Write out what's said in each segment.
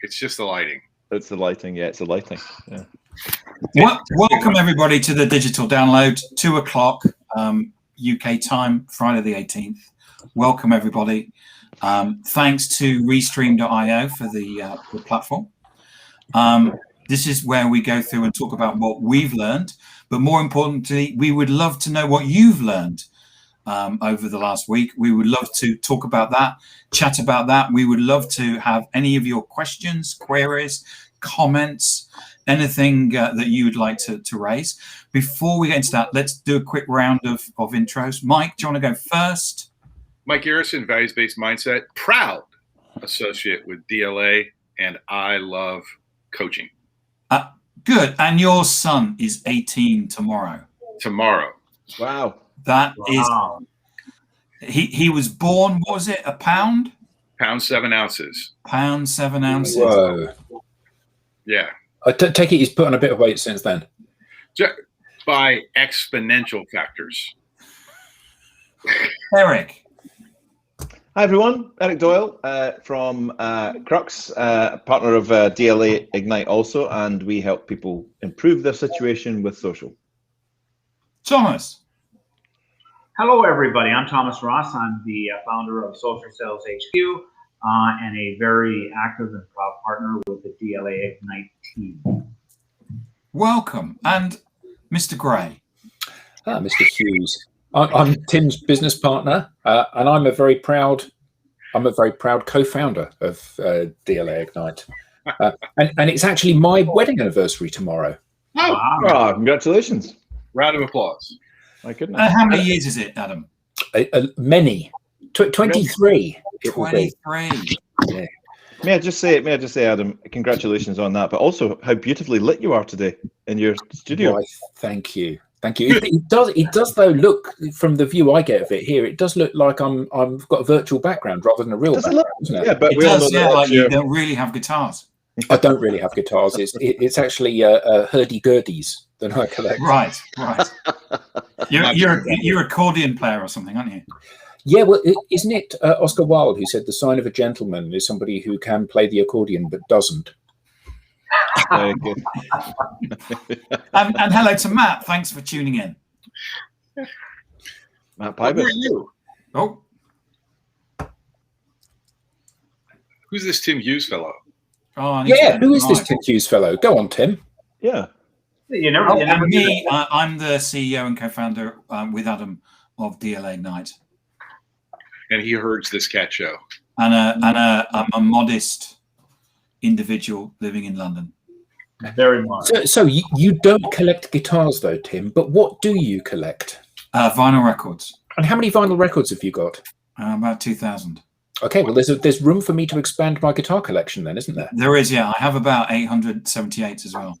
It's just the lighting. It's the lighting. Yeah, it's the lighting. Yeah. Welcome everybody to the digital download, 2 o'clock UK time, Friday the 18th. Welcome everybody. Thanks to Restream.io for the platform. This is where we go through and talk about what we've learned, but more importantly, we would love to know what you've learned over the last week. We would love to talk about that, chat about that. We would love to have any of your questions, queries, comments, anything that you would like to raise. Before we get into that, let's do a quick round of intros. Mike, do you want to go first? Mike Garrison, values-based mindset, proud associate with DLA, and I love coaching. Good. And your son is 18 tomorrow. Tomorrow. Wow. That is, he was born, what was it, a pound? Pound 7 ounces. Pound 7 ounces. Whoa. Yeah. I take it he's put on a bit of weight since then. By exponential factors. Eric. Hi everyone, Eric Doyle from Crux, partner of DLA Ignite also, and we help people improve their situation with social. Thomas. Hello everybody, I'm Thomas Ross. I'm the founder of Social Sales HQ and a very active and proud partner with the DLA Ignite team. Welcome. And Mr. Gray. Mr. Hughes. I'm Tim's business partner, and I'm a very proud co-founder of DLA Ignite, and it's actually my wedding anniversary tomorrow. Oh, congratulations! Round of applause. My goodness. How many years is it, Adam? Many. 23. 23. Yeah. May I just say, Adam, congratulations on that, but also how beautifully lit you are today in your studio. Why, thank you. Thank you. It does though look, from the view I get of it here, it does look like I've got a virtual background rather than a real background, doesn't it? Yeah, but it does, yeah, like you don't really have guitars. I don't really have guitars. It's actually hurdy-gurdies that I collect. Right. You're an accordion player or something, aren't you? Yeah, well, isn't it Oscar Wilde who said the sign of a gentleman is somebody who can play the accordion but doesn't? Very good. And hello to Matt. Thanks for tuning in. Matt Who are Pybus. you? Oh, Who's this Tim Hughes fellow? Yeah, who is this Tim Hughes fellow? Go on, Tim. Yeah. You never And do me, that. I'm the CEO and co-founder with Adam of DLA Ignite. And he herds this cat show. And I'm a modest individual living in London. Very much. So you don't collect guitars though, Tim, but what do you collect? Vinyl records. And how many vinyl records have you got? About 2,000. Okay, well, there's room for me to expand my guitar collection then, isn't there? There is, yeah. I have about 878 as well.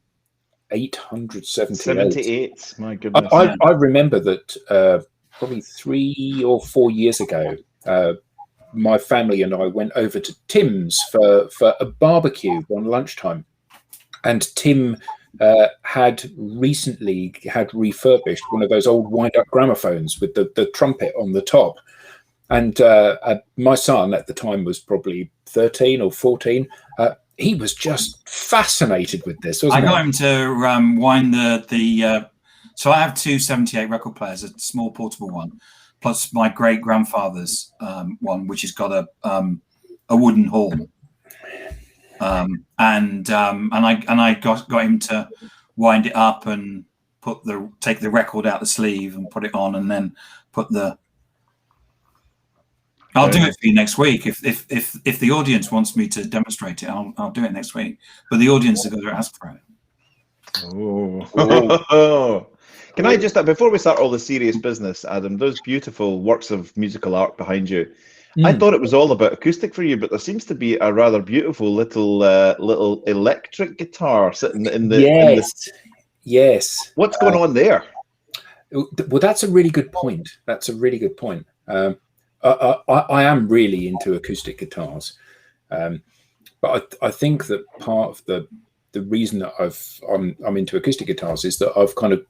878. 78. My goodness. I remember that probably 3 or 4 years ago, my family and I went over to Tim's for a barbecue one lunchtime. And Tim had recently refurbished one of those old wind-up gramophones with the trumpet on the top. And my son at the time was probably 13 or 14. He was just fascinated with this, wasn't he? I got him to wind the so I have two 78 record players, a small portable one, plus my great grandfather's one, which has got a wooden horn. And I got him to wind it up and take the record out the sleeve and put it on, and then put the. I'll do it for you next week if the audience wants me to demonstrate it. I'll do it next week, but the audience has got to ask for it. Oh. Can I just, before we start all the serious business, Adam, those beautiful works of musical art behind you, I thought it was all about acoustic for you, but there seems to be a rather beautiful little electric guitar sitting in the... Yes. What's going on there? Well, that's a really good point. I am really into acoustic guitars, but I think that part of the reason that I'm into acoustic guitars is that I've kind of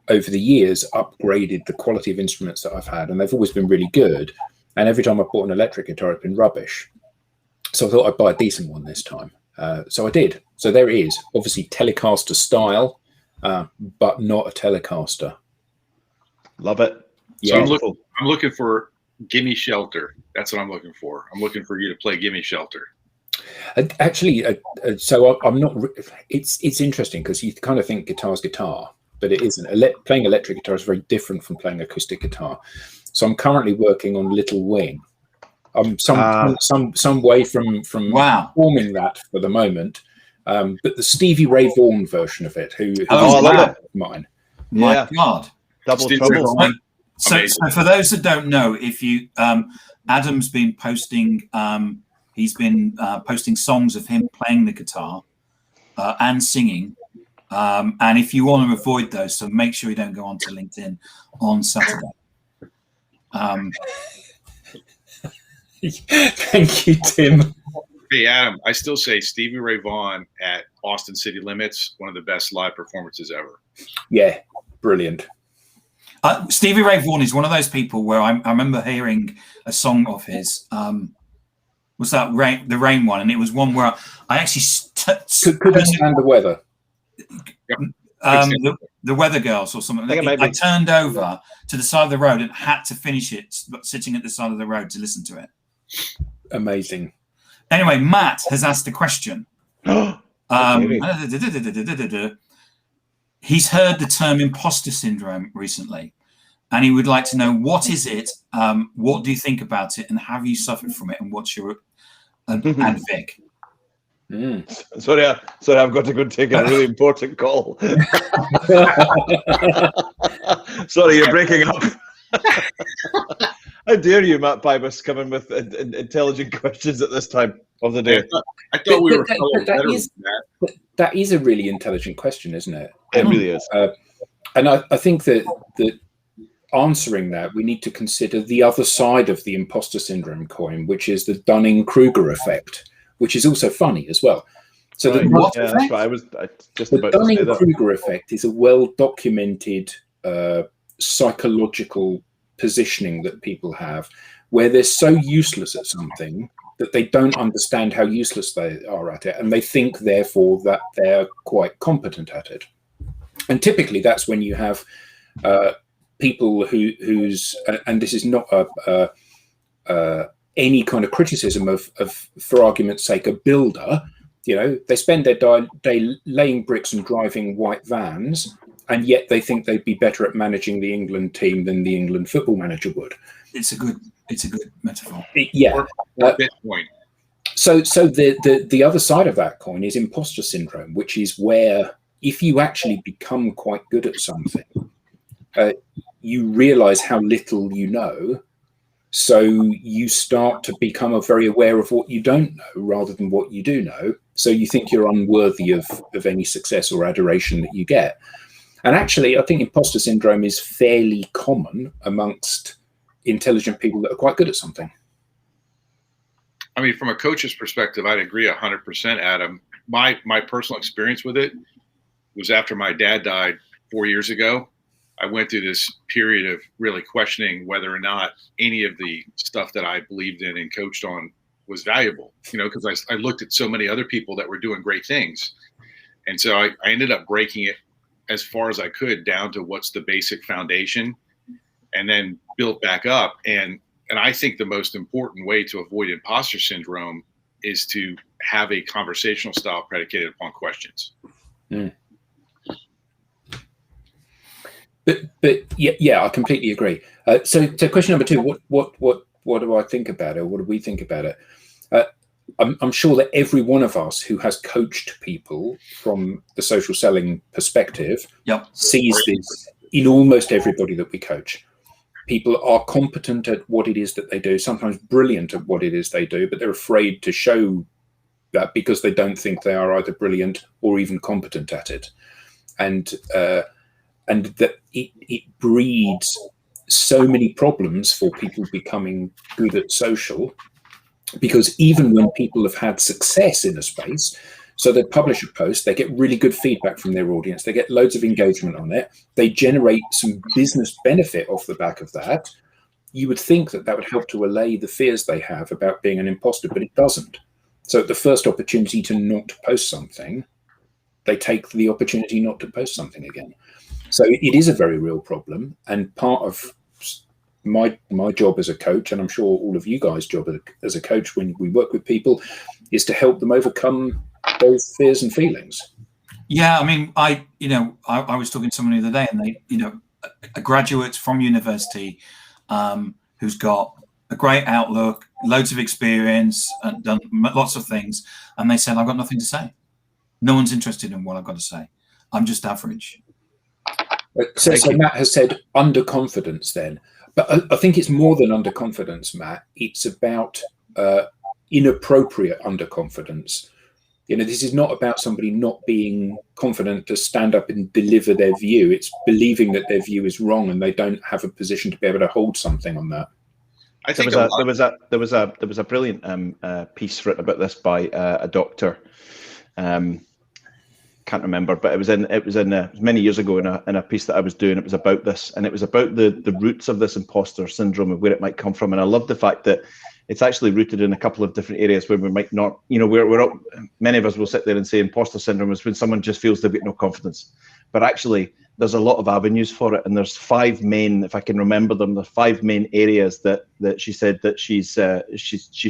over the years upgraded the quality of instruments that I've had, and they've always been really good. And every time I bought an electric guitar, it's been rubbish. So I thought I'd buy a decent one this time. So I did. So there it is. Obviously Telecaster style, but not a Telecaster. Love it. So Yeah. I'm looking for Gimme Shelter. That's what I'm looking for. I'm looking for you to play Gimme Shelter. Actually, so I'm not. It's interesting because you kind of think guitar's guitar, but it isn't. Playing electric guitar is very different from playing acoustic guitar. So I'm currently working on Little Wing. I'm some way from performing that for the moment. But the Stevie Ray Vaughan version of it, who's I love it. Mine. My God. Double Steve trouble. So for those that don't know, if you Adam's been posting he's been posting songs of him playing the guitar and singing, and if you want to avoid those, so make sure you don't go onto LinkedIn on Saturday. Thank you, Tim. Hey, Adam, I still say Stevie Ray Vaughan at Austin City Limits, one of the best live performances ever. Yeah, brilliant. Stevie Ray Vaughan is one of those people where I remember hearing a song of his. Was that the Rain one? And it was one where I actually couldn't stand the weather. The Weather Girls or something. I turned over to the side of the road and had to finish it, sitting at the side of the road to listen to it. Amazing. Anyway, Matt has asked a question. He's heard the term imposter syndrome recently, and he would like to know, what is it? What do you think about it? And have you suffered from it? And what's your and Vic? Sorry, I've got to go take a really important call. Sorry, you're breaking up. How dare you, Matt Pybus, come in with intelligent questions at this time of the day? I thought we were that is a really intelligent question, isn't it? It really is. And I think that answering that, we need to consider the other side of the imposter syndrome coin, which is the Dunning-Kruger effect, which is also funny as well. So that's right. The Dunning-Kruger effect is a well-documented psychological positioning that people have, where they're so useless at something that they don't understand how useless they are at it, and they think therefore that they're quite competent at it. And typically that's when you have people who's and this is not any kind of criticism of, for argument's sake, a builder. You know, they spend their day laying bricks and driving white vans, and yet they think they'd be better at managing the England team than the England football manager would. It's a good metaphor. Yeah. Bitcoin. So the other side of that coin is imposter syndrome, which is where if you actually become quite good at something, you realize how little you know. So you start to become very aware of what you don't know rather than what you do know. So you think you're unworthy of any success or adoration that you get. And actually, I think imposter syndrome is fairly common amongst intelligent people that are quite good at something. I mean, from a coach's perspective, I'd agree 100%, Adam. My personal experience with it was after my dad died 4 years ago. I went through this period of really questioning whether or not any of the stuff that I believed in and coached on was valuable, you know, because I looked at so many other people that were doing great things. And so I ended up breaking it as far as I could down to what's the basic foundation, and then built back up. And I think the most important way to avoid imposter syndrome is to have a conversational style predicated upon questions. Mm. But yeah, I completely agree. So question number two: what do I think about it? What do we think about it? I'm sure that every one of us who has coached people from the social selling perspective sees this in almost everybody that we coach. People are competent at what it is that they do, sometimes brilliant at what it is they do, but they're afraid to show that because they don't think they are either brilliant or even competent at it. And that it breeds so many problems for people becoming good at social, because even when people have had success in a space, so they publish a post, they get really good feedback from their audience, they get loads of engagement on it, they generate some business benefit off the back of that, you would think that that would help to allay the fears they have about being an imposter, but it doesn't. So the first opportunity to not post something, they take the opportunity not to post something again. So it is a very real problem. And part of my job as a coach, and I'm sure all of you guys' job as a coach when we work with people, is to help them overcome those fears and feelings. Yeah, I mean, I was talking to someone the other day, and they, a graduate from university who's got a great outlook, loads of experience, and done lots of things, and they said, I've got nothing to say. No one's interested in what I've got to say. I'm just average. So Matt has said underconfidence then. But I think it's more than underconfidence, Matt. It's about inappropriate underconfidence. This is not about somebody not being confident to stand up and deliver their view. It's believing that their view is wrong and they don't have a position to be able to hold something on that. I think there was a brilliant piece written about this by a doctor. Can't remember, but it was many years ago in a piece that I was doing. It was about this, and it was about the roots of this imposter syndrome and where it might come from. And I love the fact that it's actually rooted in a couple of different areas where we might not, many of us will sit there and say imposter syndrome is when someone just feels they've got no confidence, but actually there's a lot of avenues for it, and there's 5 main, if I can remember them, the 5 main areas that she said that she's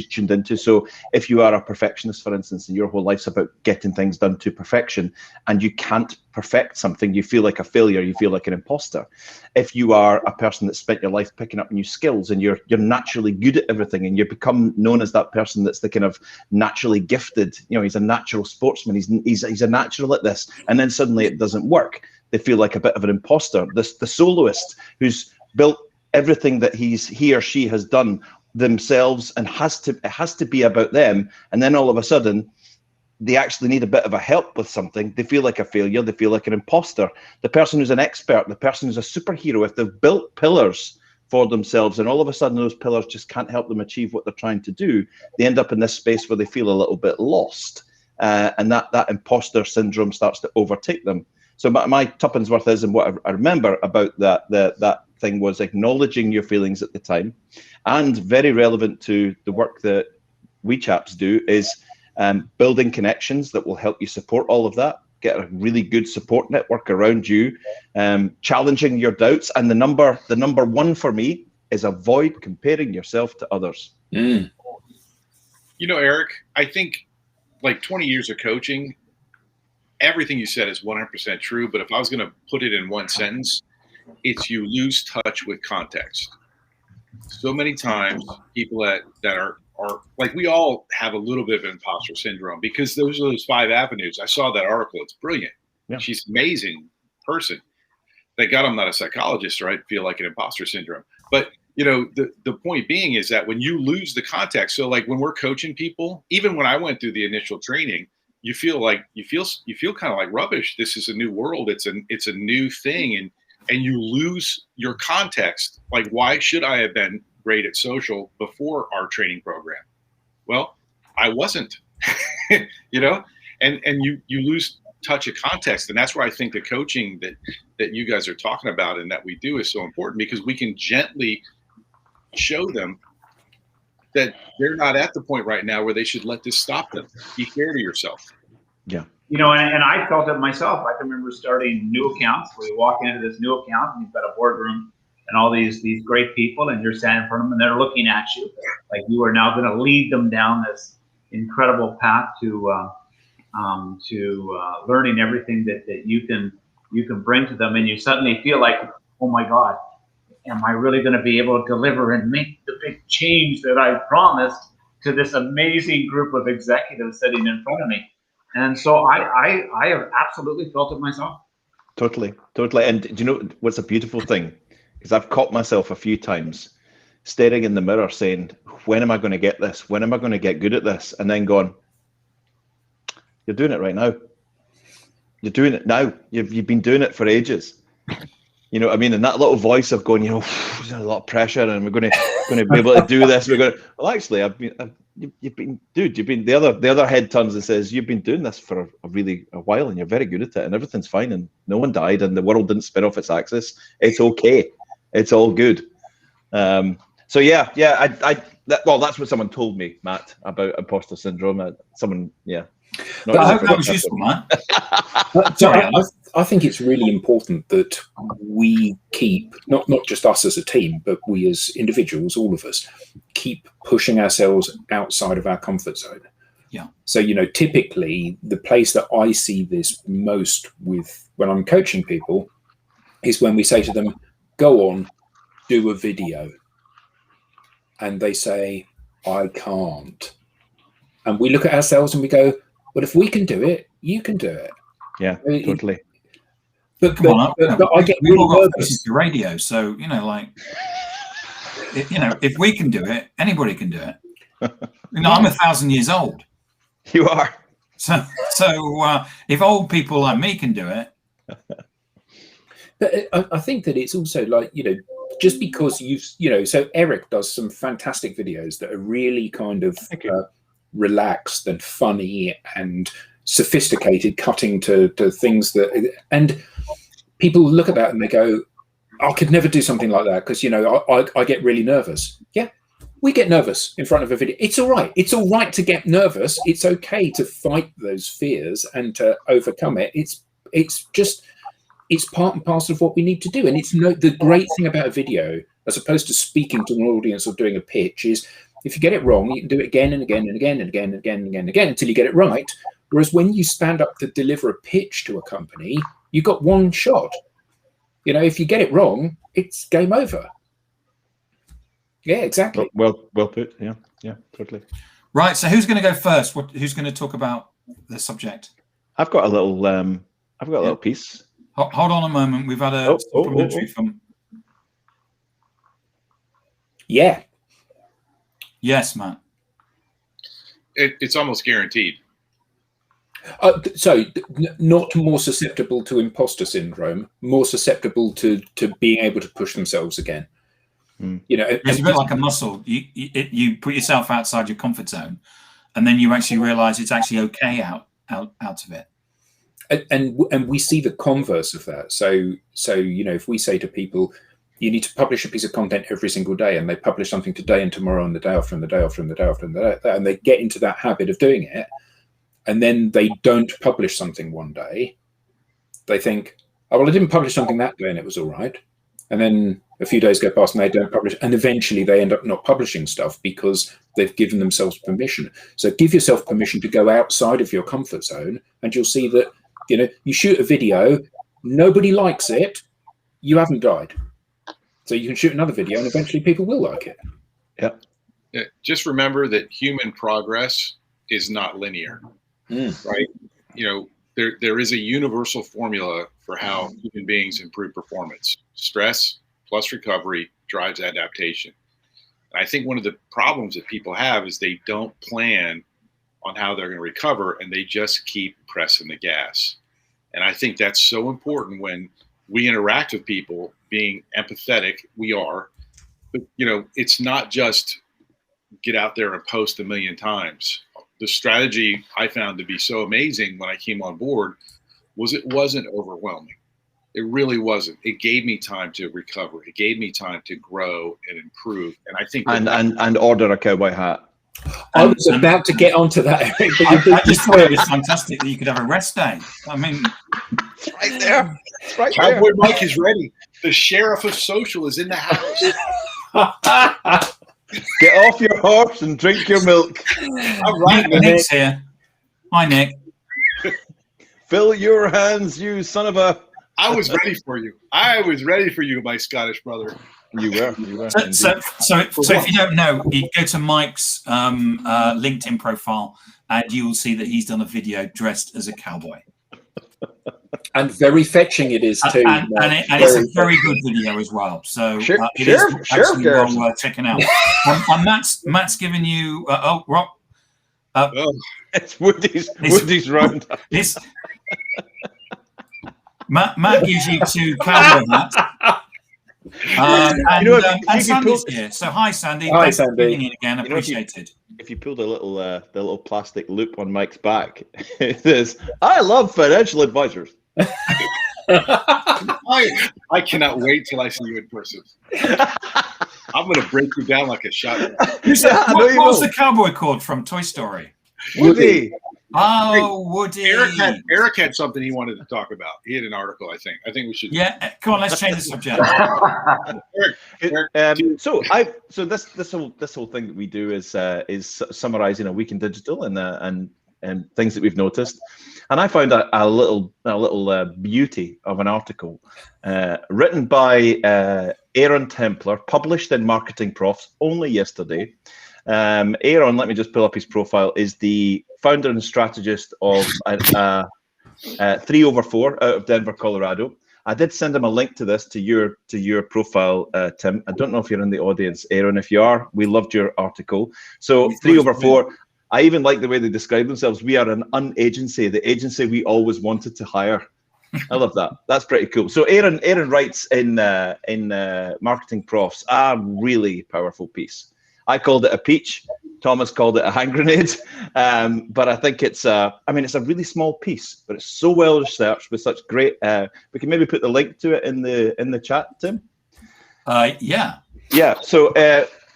tuned into. So if you are a perfectionist, for instance, and your whole life's about getting things done to perfection, and you can't perfect something, you feel like a failure, you feel like an imposter. If you are a person that spent your life picking up new skills and you're naturally good at everything, and you become known as that person that's the kind of naturally gifted, he's a natural sportsman, he's a natural at this, and then suddenly it doesn't work, they feel like a bit of an imposter. The soloist who's built everything that he or she has done themselves, and it has to be about them, and then all of a sudden they actually need a bit of a help with something, they feel like a failure, they feel like an imposter. The person who's an expert, the person who's a superhero, if they've built pillars for themselves and all of a sudden those pillars just can't help them achieve what they're trying to do, they end up in this space where they feel a little bit lost, and that imposter syndrome starts to overtake them. So my tuppence worth is, and what I remember about that thing was acknowledging your feelings at the time, and very relevant to the work that we chaps do is building connections that will help you support all of that, get a really good support network around you, challenging your doubts. And the number 1 for me is avoid comparing yourself to others. Eric, I think like 20 years of coaching, everything you said is 100% true, but if I was going to put it in one sentence, it's you lose touch with context. So many times people that are like, we all have a little bit of imposter syndrome because those are those 5 avenues. I saw that article. It's brilliant. Yeah. She's an amazing person. Thank God I'm not a psychologist, or I'd feel like an imposter syndrome. But the point being is that when you lose the context, so like when we're coaching people, even when I went through the initial training, you feel kind of like rubbish. This is a new world. It's a new thing, and you lose your context. Like, why should I have been great at social before our training program? Well, I wasn't, and you lose touch of context, and that's where I think the coaching that you guys are talking about and that we do is so important, because we can gently show them that they're not at the point right now where they should let this stop them. Be fair to yourself. Yeah. And I felt it myself. I can remember starting new accounts where you walk into this new account and you've got a boardroom and all these great people, and you're standing in front of them and they're looking at you like you are now going to lead them down this incredible path to learning everything that you can bring to them. And you suddenly feel like, oh my God, am I really going to be able to deliver and make the big change that I promised to this amazing group of executives sitting in front of me? And so I have absolutely felt it myself. Totally. And do you know what's a beautiful thing? Because I've caught myself a few times staring in the mirror saying, when am I going to get this? When am I going to get good at this? And then going, you're doing it right now. You're doing it now. You've been doing it for ages. You know what I mean? And that little voice of going, there's a lot of pressure, and we're going to be able to do this. Well, actually, you've been the other head turns and says, you've been doing this for a while, and you're very good at it, and everything's fine, and no one died, and the world didn't spin off its axis. It's okay. It's all good. So yeah, That's what someone told me, Matt, about imposter syndrome. Someone, yeah. But I hope that was useful, Matt. Sorry, I think it's really important that we keep, not just us as a team, but we as individuals, all of us, keep pushing ourselves outside of our comfort zone. Yeah. So, typically the place that I see this most with when I'm coaching people is when we say to them, go on, do a video. And they say, I can't. And we look at ourselves and we go, well, if we can do it, you can do it. Yeah, totally. But come on, I get we've really all got nervous. faces to radio, so if we can do it, anybody can do it. I'm 1,000 years old. You are. So if old people like me can do it. But I think that it's also like, just because so Eric does some fantastic videos that are really kind of relaxed and funny and sophisticated, cutting to things that, and people look at that and they go, I could never do something like that because, I get really nervous. Yeah, we get nervous in front of a video. It's all right. It's all right to get nervous. It's okay to fight those fears and to overcome it. It's part and parcel of what we need to do. And the great thing about a video, as opposed to speaking to an audience or doing a pitch, is if you get it wrong, you can do it again and again and again and again and again and again and again until you get it right. Whereas when you stand up to deliver a pitch to a company, you got one shot. If you get it wrong, it's game over. Yeah, exactly. Well put. Yeah, totally. Right. So who's going to go first? Who's going to talk about the subject? I've got a little piece. Hold on a moment. We've had a supplementary from. Yeah. Yes, Matt. It's almost guaranteed. So not more susceptible to imposter syndrome, more susceptible to being able to push themselves again. It's a bit like a muscle. You put yourself outside your comfort zone, and then you actually realize it's actually okay out of it. And we see the converse of that. So if we say to people, you need to publish a piece of content every single day, and they publish something today and tomorrow and the day after and the day after and the day after and the day after, and they get into that habit of doing it, and then they don't publish something one day, they think, oh, well, I didn't publish something that day and it was all right. And then a few days go past and they don't publish, and eventually they end up not publishing stuff because they've given themselves permission. So give yourself permission to go outside of your comfort zone, and you'll see that, you shoot a video, nobody likes it, you haven't died. So you can shoot another video and eventually people will like it. Yeah. Just remember that human progress is not linear, right? There is a universal formula for how human beings improve performance. Stress plus recovery drives adaptation. And I think one of the problems that people have is they don't plan on how they're going to recover, and they just keep pressing the gas. And I think that's so important when we interact with people, being empathetic. We are, but it's not just get out there and post 1 million times. The strategy I found to be so amazing when I came on board was it wasn't overwhelming. It really wasn't. It gave me time to recover. It gave me time to grow and improve. And I think and order a cowboy hat. I was about to get onto that. I just thought it was fantastic that you could have a rest day. I mean, it's right there. It's right Cowboy there. Mike is ready. The sheriff of social is in the house. Get off your horse and drink your milk. All right, Nick's here. Hi, Nick. Fill your hands, you son of a. I was ready for you. I was ready for you, my Scottish brother. You were. So if you don't know, you go to Mike's LinkedIn profile, and you will see that he's done a video dressed as a cowboy. And very fetching it is too. And it's a very good video as well. So it is actually well worth checking out. And Matt's giving you. It's Woody's roundup. Matt gives you 2 cowboy hats. And Sandy's here. So hi, Sandy. Hi, Thanks Sandy. for being in again. Appreciated. If you pull the little plastic loop on Mike's back, it says, "I love financial advisors." I cannot wait till I see you in person. I'm going to break you down like a shotgun. What was the cowboy called from Toy Story? Woody. Oh, Woody. Eric had something he wanted to talk about. He had an article, I think. I think we should. Yeah, come on, let's change the subject. So this whole thing that we do is summarising a week in digital and things that we've noticed, and I found a little beauty of an article written by Aaron Templar, published in Marketing Profs only yesterday. Aaron, let me just pull up his profile, is the founder and strategist of 3/4 out of Denver, Colorado. I did send him a link to this to your profile, Tim. I don't know if you're in the audience, Aaron. If you are, we loved your article. So 3/4. I even like the way they describe themselves. We are an unagency, the agency we always wanted to hire. I love that. That's pretty cool. So Aaron writes in Marketing Profs a really powerful piece. I called it a peach. Thomas called it a hand grenade. But I think it's a really small piece, but it's so well researched with such great. We can maybe put the link to it in the chat, Tim. Yeah. So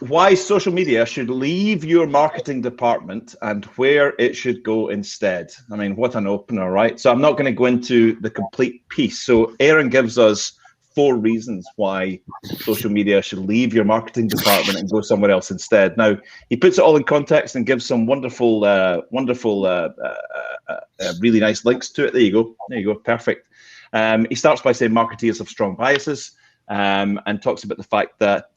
why social media should leave your marketing department and where it should go instead. I mean, what an opener, right? So I'm not going to go into the complete piece. So Aaron gives us 4 reasons why social media should leave your marketing department and go somewhere else instead. Now, he puts it all in context and gives some wonderful, really nice links to it. There you go. Perfect. He starts by saying marketeers have strong biases and talks about the fact that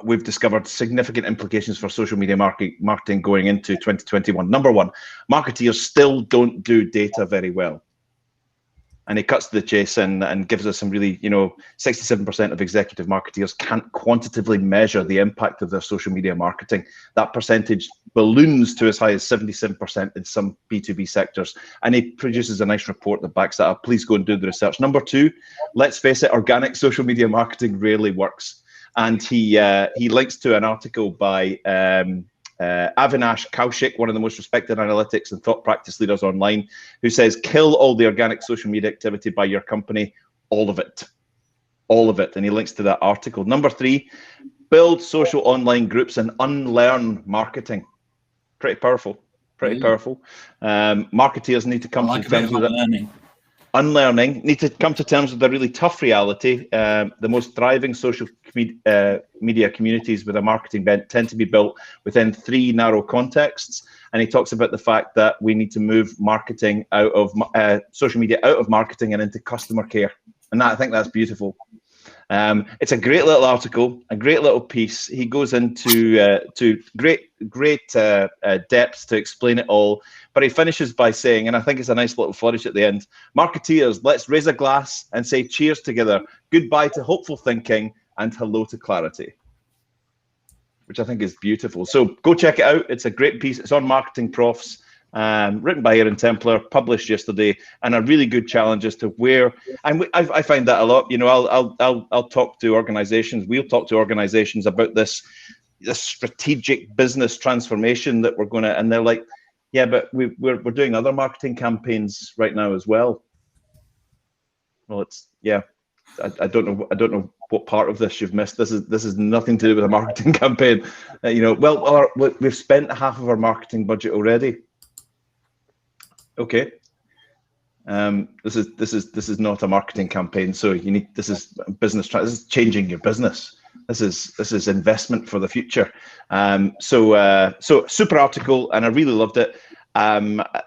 we've discovered significant implications for social media marketing going into 2021. Number 1, marketeers still don't do data very well. And he cuts to the chase and gives us some really, 67% of executive marketeers can't quantitatively measure the impact of their social media marketing. That percentage balloons to as high as 77% in some B2B sectors. And he produces a nice report that backs that up. Please go and do the research. Number 2, let's face it, organic social media marketing rarely works. And he links to an article by Avinash Kaushik, one of the most respected analytics and thought practice leaders online, who says, kill all the organic social media activity by your company, all of it. And he links to that article. Number 3, build social online groups and unlearn marketing. Pretty powerful. Marketeers need to come to terms with it. Unlearning, need to come to terms with a really tough reality. The most thriving social media communities with a marketing bent tend to be built within 3 narrow contexts. And he talks about the fact that we need to move marketing out of social media out of marketing and into customer care. And I think that's beautiful. It's a great little article, a great little piece. He goes into great depth to explain it all. But he finishes by saying, and I think it's a nice little flourish at the end, marketeers, let's raise a glass and say cheers together. Goodbye to hopeful thinking and hello to clarity, which I think is beautiful. So go check it out. It's a great piece. It's on Marketing Profs, written by Aaron Templar, published yesterday, and a really good challenge as to where. And I find that a lot. I'll talk to organizations. We'll talk to organizations about this strategic business transformation that we're going to, and they're like, yeah, but we're doing other marketing campaigns right now as well. Well, I don't know what part of this you've missed. This is nothing to do with a marketing campaign. We've spent half of our marketing budget already. Okay. This is not a marketing campaign. So this is business. This is changing your business. This is investment for the future. So super article, and I really loved it.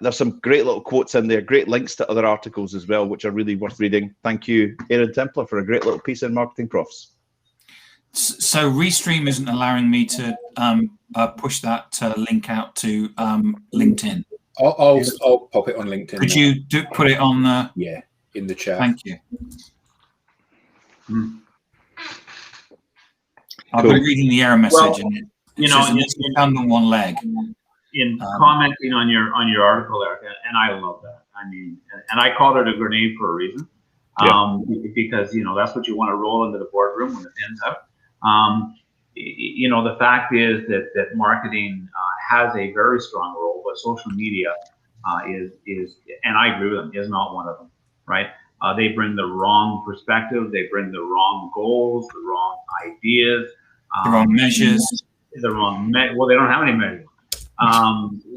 There's some great little quotes in there, great links to other articles as well, which are really worth reading. Thank you, Aaron Templar, for a great little piece in Marketing Profs. So Restream isn't allowing me to push that link out to LinkedIn. I'll pop it on LinkedIn. Could you put it on the? Yeah, in the chat. Thank you. I've been reading the error message, and it says it's on one leg. In commenting on your article, Eric, and I love that. I mean, and I called it a grenade for a reason, because that's what you want to roll into the boardroom when it ends up. The fact is that marketing has a very strong role, but social media is, and I agree with them, is not one of them, right? They bring the wrong perspective. They bring the wrong goals, the wrong ideas, the wrong measures. Well, they don't have any measures.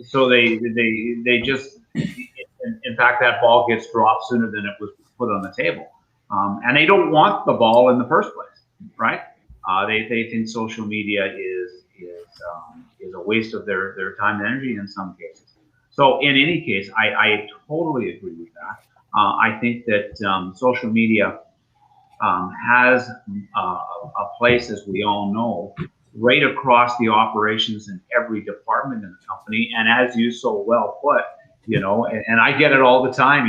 So they just, in fact, that ball gets dropped sooner than it was put on the table. And they don't want the ball in the first place, right? They think social media is a waste of their time and energy in some cases. So in any case, I totally agree with that. I think that social media has a place, as we all know, right across the operations in every department in the company. And as you so well put, and I get it all the time.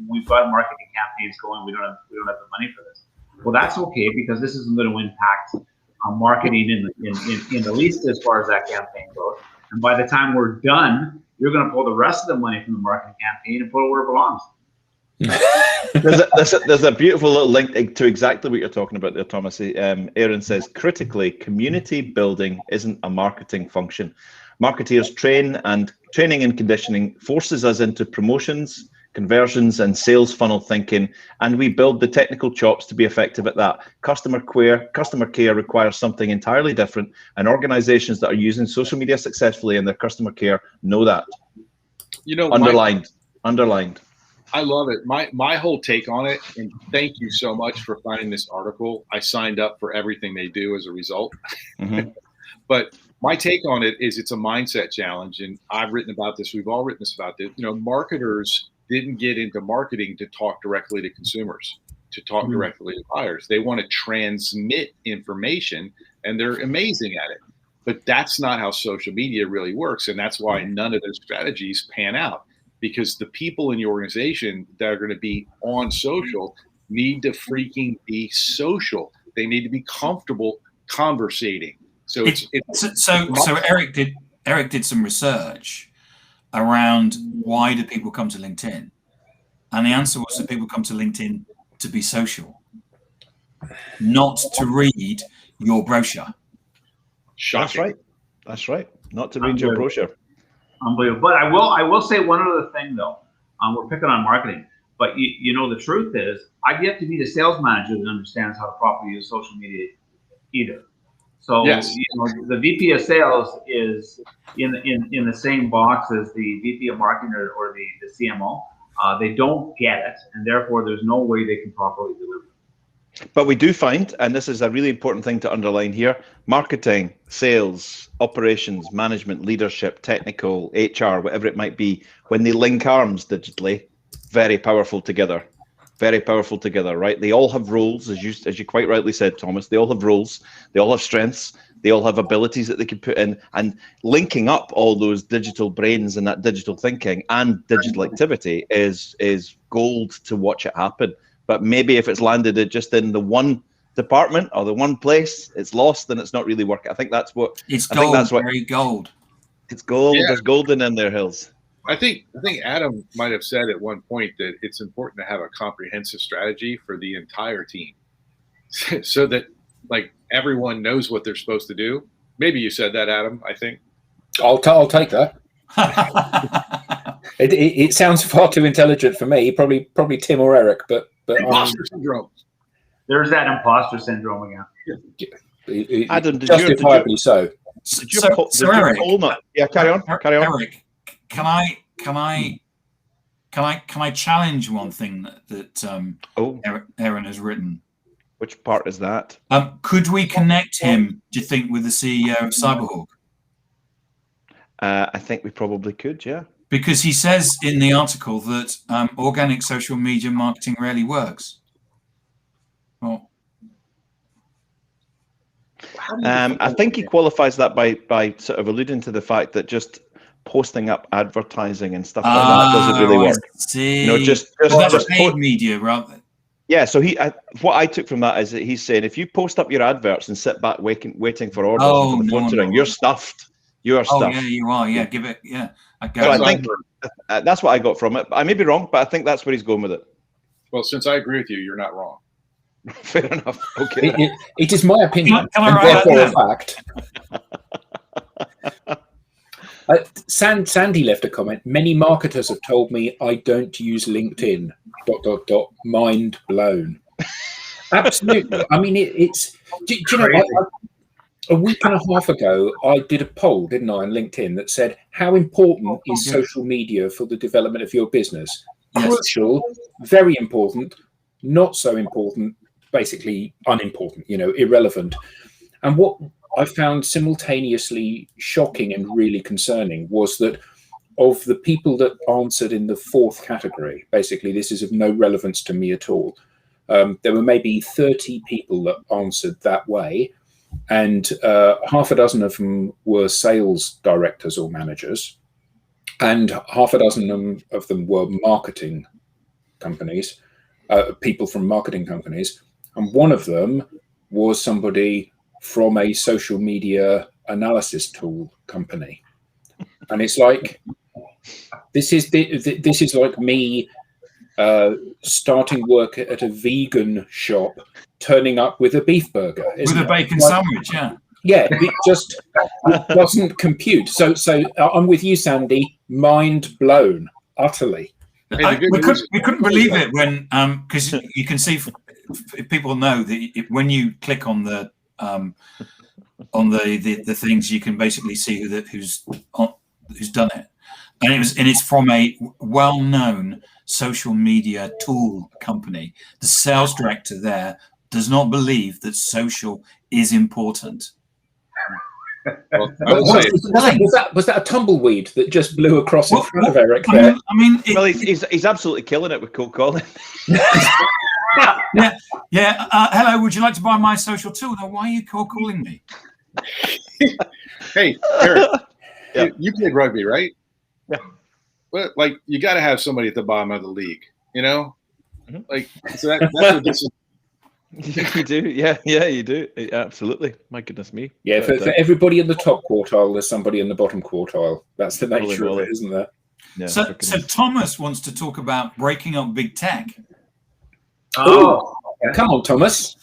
We've got marketing campaigns going. We don't have the money for this. Well, that's okay, because this isn't going to impact marketing in the least as far as that campaign goes. And by the time we're done, you're going to pull the rest of the money from the marketing campaign and put it where it belongs. There's a beautiful little link to exactly what you're talking about there, Thomas. Aaron says, critically, community building isn't a marketing function. Marketeers training and conditioning forces us into promotions, conversions, and sales funnel thinking, and we build the technical chops to be effective at that. Customer care requires something entirely different, and organizations that are using social media successfully in their customer care know that. Underlined. I love it. My whole take on it, and thank you so much for finding this article. I signed up for everything they do as a result. Mm-hmm. But my take on it is it's a mindset challenge, and I've written about this. We've all written about this. Marketers didn't get into marketing to talk directly to consumers, to talk directly to buyers. They want to transmit information, and they're amazing at it. But that's not how social media really works, and that's why none of those strategies pan out. Because the people in your organization that are going to be on social need to freaking be social. They need to be comfortable conversating. So Eric did some research around why do people come to LinkedIn, and the answer was that people come to LinkedIn to be social, not to read your brochure. Shocking. That's right. Not to read your brochure. Unbelievable. But I will say one other thing though. We're picking on marketing, but the truth is I've yet to meet a sales manager that understands how to properly use social media either. So yes. The VP of sales is in the same box as the VP of marketing or the CMO. They don't get it, and therefore there's no way they can properly deliver. But we do find, and this is a really important thing to underline here, marketing, sales, operations, management, leadership, technical, HR, whatever it might be, when they link arms digitally, very powerful together. Very powerful together, right? They all have roles, as you quite rightly said, Thomas. They all have roles. They all have strengths. They all have abilities that they can put in. And linking up all those digital brains and that digital thinking and digital activity is gold to watch it happen. But maybe if it's landed just in the one department or the one place, it's lost and it's not really working. I think that's what it's gold. Very gold. It's gold. Yeah. There's golden in their hills. I think Adam might have said at one point that it's important to have a comprehensive strategy for the entire team, so that like everyone knows what they're supposed to do. Maybe you said that, Adam. I think I'll take that. It sounds far too intelligent for me. Probably Tim or Eric, but imposter syndrome. There's that imposter syndrome again. Adam, justifiably so. Eric, yeah, carry on. Eric, can I challenge one thing that Aaron has written? Which part is that? Could we connect him, do you think, with the CEO of Cyberhawk? I think we probably could, yeah. Because he says in the article that organic social media marketing rarely works. Well, I think he qualifies that by sort of alluding to the fact that just posting up advertising and stuff like that doesn't really work. See. Just paid media rather. Yeah, so what I took from that is that he's saying if you post up your adverts and sit back waiting for orders for the phone to ring, you're stuffed. You are stuffed. Yeah, you are. Yeah, give it. Yeah, I think that's what I got from it. I may be wrong, but I think that's where he's going with it. Well, since I agree with you, you're not wrong. Fair enough. Okay. It is my opinion. Can I write that down? Fact. Sandy left a comment. Many marketers have told me I don't use LinkedIn. ... Mind blown. Absolutely. I mean, it's. Do you know? A week and a half ago, I did a poll, didn't I, on LinkedIn that said, "How important is social media for the development of your business?" Yes. Crucial, very important, not so important, basically unimportant. Irrelevant. And what I found simultaneously shocking and really concerning was that of the people that answered in the fourth category, basically this is of no relevance to me at all, there were maybe 30 people that answered that way, and half a dozen of them were sales directors or managers, and half a dozen of them were marketing companies, people from marketing companies, and one of them was somebody from a social media analysis tool company. And it's like, this is like me starting work at a vegan shop, turning up with a beef burger. With a bacon sandwich, yeah. Yeah, it doesn't compute. So I'm with you, Sandy. Mind blown, utterly. We couldn't believe it when, because you can see, people know that when you click on the things, you can basically see who's done it, and it's from a well-known social media tool company. The sales director there does not believe that social is important. Well, was that a tumbleweed that just blew across in front of Eric there? He's absolutely killing it with cold calling. Yeah. Hello, would you like to buy my social tool? Now, why are you cold calling me? Hey, Eric, you played rugby, right? Yeah. But you got to have somebody at the bottom of the league, Mm-hmm. So that's what this is. You do, yeah, you do, absolutely. My goodness me. Yeah, for everybody in the top quartile, there's somebody in the bottom quartile. That's the nature of it, isn't there? Yeah, so Thomas wants to talk about breaking up big tech. Oh, come on, Thomas.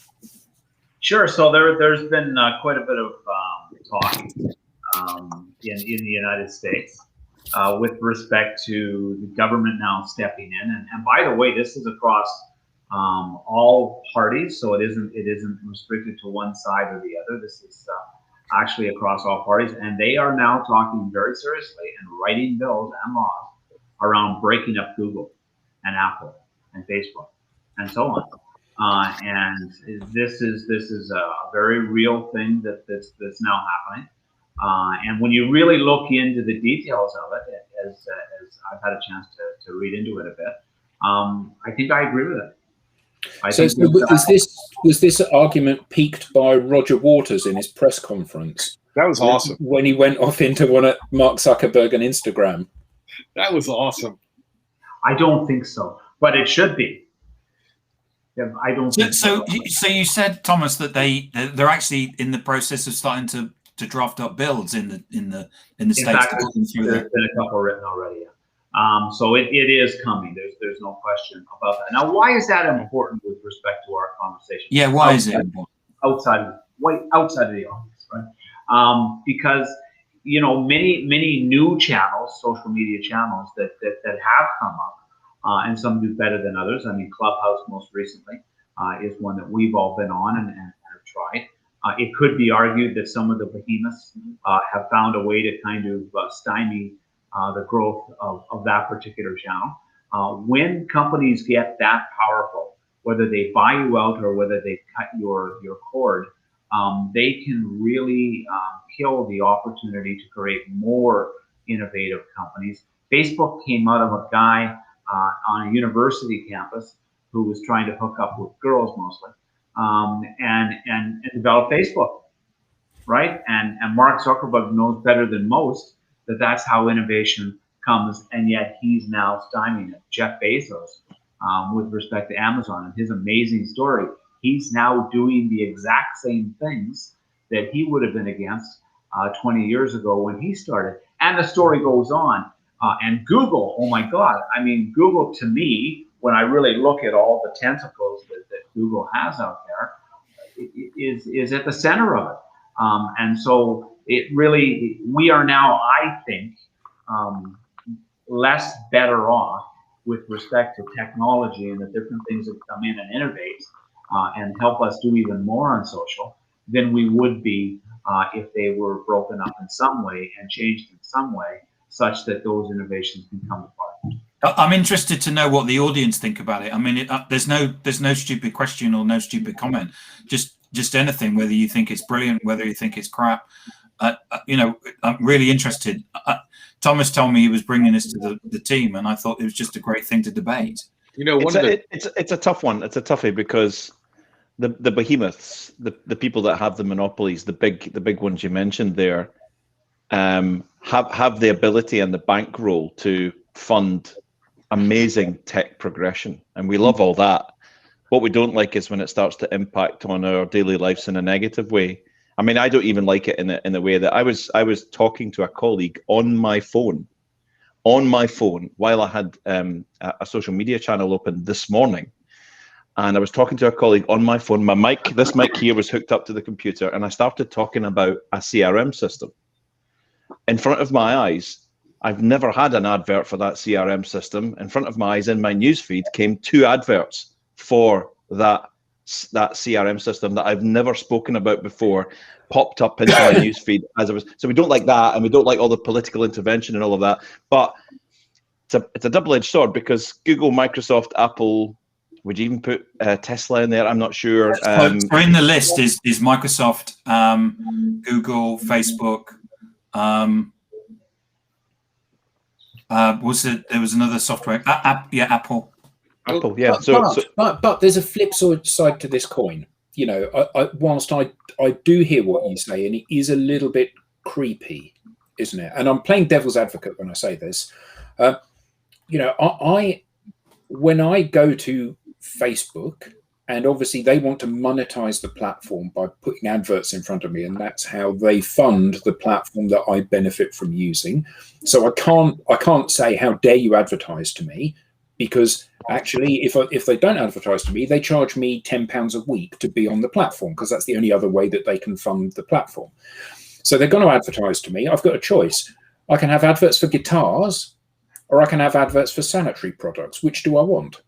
Sure. So there's been quite a bit of talk in the United States with respect to the government now stepping in, and by the way, this is across all parties, so it isn't restricted to one side or the other. This is actually across all parties, and they are now talking very seriously and writing bills and laws around breaking up Google and Apple and Facebook and so on. And this is a very real thing that's now happening. And when you really look into the details of it, as I've had a chance to read into it a bit, I think I agree with it. Was this argument piqued by Roger Waters in his press conference? That was awesome. When he went off into one at Mark Zuckerberg and Instagram. That was awesome. I don't think so, but it should be. Yeah, I don't think so. So you said, Thomas, that they're actually in the process of starting to draft up bills in the States. Fact, there's been a couple written already. Yeah. So it is coming. There's no question about that. Now, why is that important with respect to our conversation? Yeah, why is it important? Outside of the audience, right? Because many new channels, social media channels that have come up, and some do better than others. I mean, Clubhouse most recently is one that we've all been on and have tried. It could be argued that some of the behemoths have found a way to kind of stymie the growth of that particular channel. When companies get that powerful, whether they buy you out or whether they cut your cord, they can really kill the opportunity to create more innovative companies. Facebook came out of a guy on a university campus who was trying to hook up with girls mostly, and develop Facebook, right? And Mark Zuckerberg knows better than most that that's how innovation comes, and yet he's now stymieing it. Jeff Bezos, with respect to Amazon and his amazing story, he's now doing the exact same things that he would have been against 20 years ago when he started. And the story goes on. And Google, oh my God, I mean, Google to me, when I really look at all the tentacles that Google has out there, is at the center of it. And so we are now, I think, less better off with respect to technology and the different things that come in and innovate and help us do even more on social than we would be if they were broken up in some way and changed in some way, such that those innovations can come apart. I'm interested to know what the audience think about it. I mean, there's no stupid question or no stupid comment. Just anything, whether you think it's brilliant, whether you think it's crap. I'm really interested. Thomas told me he was bringing this to the team, and I thought it was just a great thing to debate. It's a tough one. It's a toughie because the behemoths, the people that have the monopolies, the big ones you mentioned there, have the ability and the bankroll to fund amazing tech progression, and we love all that. What we don't like is when it starts to impact on our daily lives in a negative way. I mean, I don't even like it in the way that I was talking to a colleague on my phone while I had a social media channel open this morning, and I was talking to a colleague on my phone. This mic here was hooked up to the computer, and I started talking about a CRM system in front of my eyes. I've never had an advert for that CRM system. In front of my eyes, in my newsfeed, came 2 adverts for that CRM system that I've never spoken about before, popped up into my newsfeed as I was. So we don't like that, and we don't like all the political intervention and all of that. But it's a double-edged sword because Google, Microsoft, Apple. Would you even put Tesla in there? I'm not sure. So in the list is Microsoft, Google, Facebook. There was another software? Apple. Apple, yeah. But there's a flip side to this coin. Whilst I do hear what you say, and it is a little bit creepy, isn't it? And I'm playing devil's advocate when I say this. When I go to Facebook, and obviously they want to monetize the platform by putting adverts in front of me, and that's how they fund the platform that I benefit from using. So I can't say, how dare you advertise to me, because actually if they don't advertise to me, they charge me £10 a week to be on the platform, because that's the only other way that they can fund the platform. So they're going to advertise to me. I've got a choice. I can have adverts for guitars, or I can have adverts for sanitary products. Which do I want?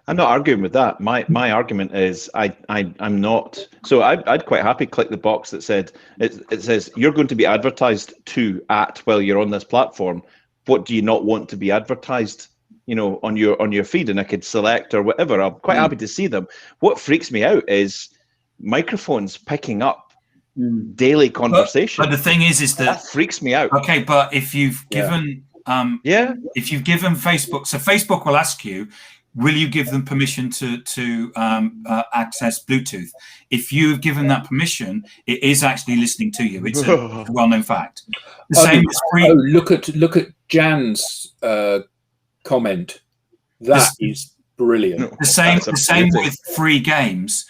I'm not arguing with that. My argument is I'm not. So I'd quite happy click the box that said it says you're going to be advertised to while you're on this platform. What do you not want to be advertised, on your feed? And I could select or whatever. I'm quite happy to see them. What freaks me out is microphones picking up daily conversation. But the thing is that freaks me out. Okay, but if you've given if you've given Facebook, so Facebook will ask you, will you give them permission to access Bluetooth? If you've given that permission, it is actually listening to you. It's a well-known fact. The same as free. Look at Jan's comment. That is brilliant. The same with free games.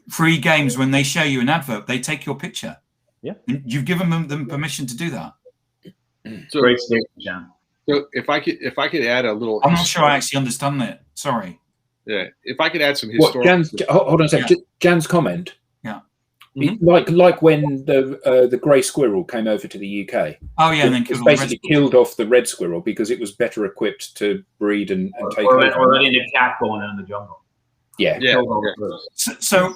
Free games, when they show you an advert, they take your picture. Yeah, you've given them permission to do that. So, great statement, Jan. So if I could add a little, I'm not sure I actually understand that. Sorry. Yeah, if I could add some historical. Hold on a second. Yeah. Jan's comment. Yeah. Like when the grey squirrel came over to the UK. Oh yeah, and then basically killed off the red squirrel because it was better equipped to breed and take over. Or letting a cat go in the jungle. Yeah. So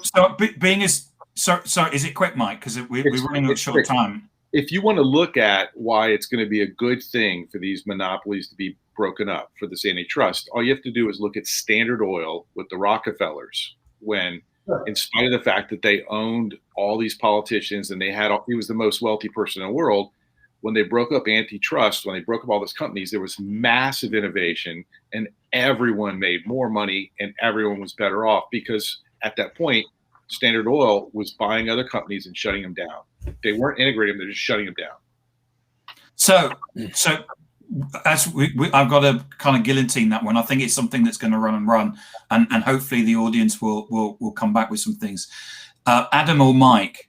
being as sorry, is it quick, Mike? Because we're running out of short time. If you want to look at why it's going to be a good thing for these monopolies to be broken up for this antitrust, all you have to do is look at Standard Oil with the Rockefellers, when, in spite of the fact that they owned all these politicians and he was the most wealthy person in the world, when they broke up antitrust, when they broke up all those companies, there was massive innovation and everyone made more money and everyone was better off, because at that point, Standard Oil was buying other companies and shutting them down. They weren't integrating them; they're just shutting them down. So as I've got to kind of guillotine that one. I think it's something that's going to run, and hopefully the audience will come back with some things. Adam or Mike,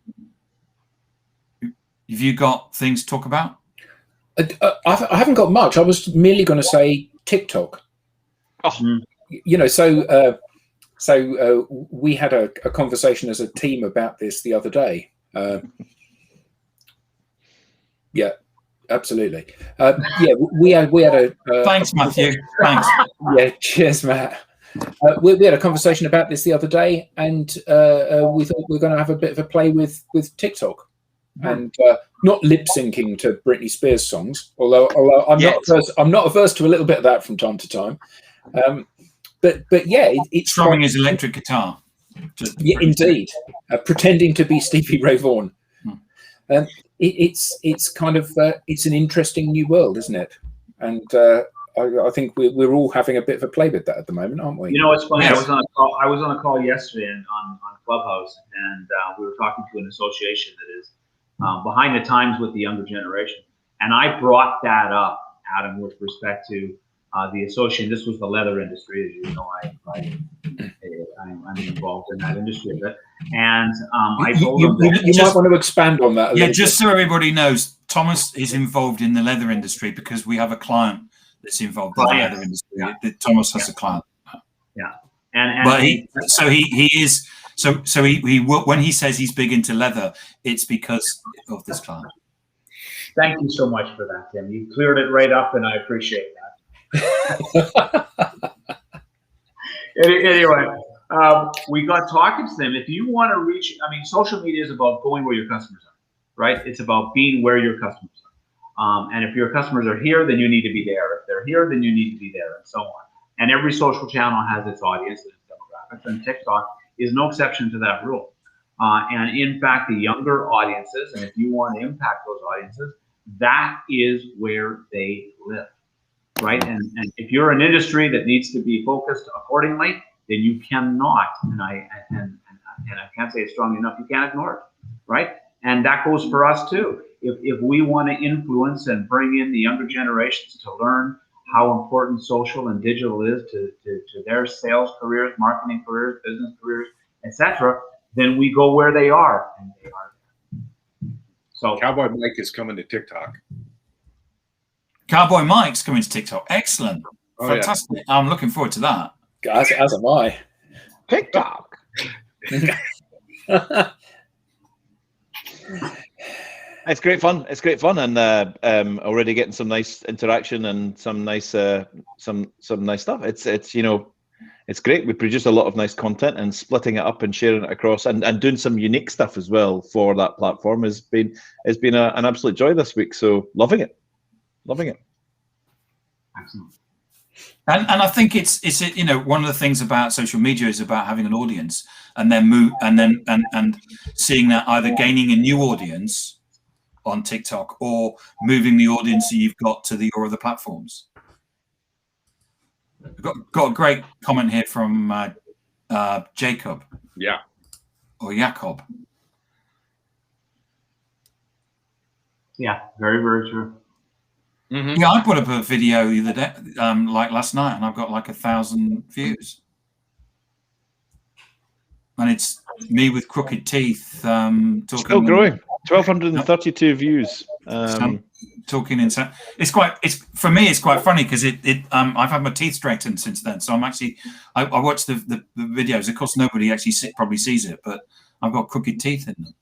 have you got things to talk about? I haven't got much. I was merely going to say TikTok. Oh. So we had a conversation as a team about this the other day. Yeah, absolutely. Yeah, we had a Thanks, Matthew. Thanks. Yeah, cheers, Matt. We had a conversation about this the other day, and we thought we are going to have a bit of a play with TikTok, and not lip syncing to Britney Spears songs. Although I'm not averse to a little bit of that from time to time. But yeah, it's strumming his electric guitar. Yeah, indeed, pretending to be Stevie Ray Vaughan. It's kind of it's an interesting new world, isn't it? And I think we're all having a bit of a play with that at the moment, aren't we? You know, it's funny. Yes. I was on a call yesterday on Clubhouse, and we were talking to an association that is behind the times with the younger generation, and I brought that up, Adam, with respect to the association. This was the leather industry, as you know. I'm involved in that industry a bit, and I told them that you might want to expand on that. Yeah, just so everybody knows, Thomas is involved in the leather industry because we have a client that's involved in the leather industry. Yeah. Thomas has a client. Yeah, but he is when he says he's big into leather, it's because of this client. Thank you so much for that, Tim. You cleared it right up, and I appreciate that. Anyway, we got talking to them. If you want to reach, I mean, social media is about going where your customers are, right? It's about being where your customers are. And if your customers are here, then you need to be there. If they're here, then you need to be there, and so on. And every social channel has its audience and its demographics, and TikTok is no exception to that rule. And in fact, the younger audiences, and if you want to impact those audiences, that is where they live, right? And if you're an industry that needs to be focused accordingly, then you cannot, and I can't say it strongly enough, you can't ignore it, right? And that goes for us too. If we want to influence and bring in the younger generations to learn how important social and digital is to their sales careers, marketing careers, business careers, etc., then we go where they are, and they are there. So Cowboy Mike is coming to TikTok. Cowboy Mike's coming to TikTok. Excellent. Oh, fantastic. Yeah. I'm looking forward to that. As am I. TikTok. It's great fun. It's great fun, and already getting some nice interaction and some nice some nice stuff. It's you know, it's great. We produce a lot of nice content, and splitting it up and sharing it across, and doing some unique stuff as well for that platform has been an absolute joy this week. So loving it. Excellent. And I think it's you know, one of the things about social media is about having an audience and then and seeing that either gaining a new audience on TikTok or moving the audience that you've got to your other platforms. Got a great comment here from Jacob. Yeah. Or Jacob. Yeah, very, very true. Mm-hmm. Yeah, I put up a video the other day, like last night, and I've got like 1,000 views. And it's me with crooked teeth talking. Still growing. 1,232 views. Talking in. It's for me. It's quite funny because I've had my teeth straightened since then. So I'm actually I watched the videos. Of course, nobody actually probably sees it, but I've got crooked teeth in them.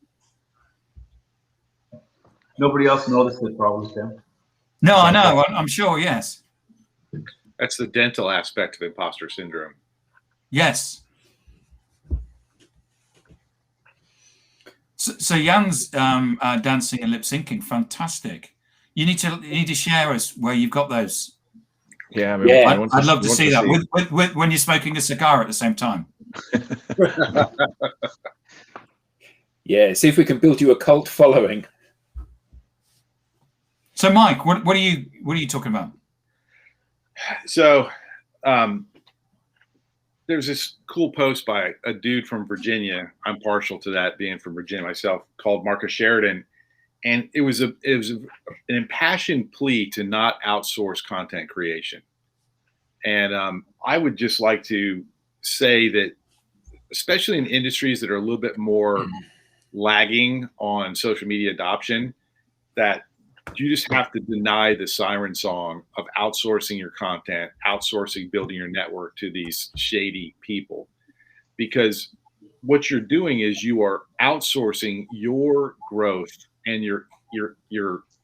Nobody else noticed it, probably, Tim. No, I know. I'm sure. Yes. That's the dental aspect of imposter syndrome. Yes. So Jan's dancing and lip syncing, fantastic. You need to share us where you've got those. Yeah, I'd love to see that with when you're smoking a cigar at the same time. Yeah, see if we can build you a cult following. So, Mike, what are you talking about? So, there's this cool post by a dude from Virginia. I'm partial to that, being from Virginia myself, called Marcus Sheridan, and it was an impassioned plea to not outsource content creation. And I would just like to say that, especially in industries that are a little bit more lagging on social media adoption, that you just have to deny the siren song of outsourcing your content, outsourcing building your network to these shady people. Because what you're doing is you are outsourcing your growth and your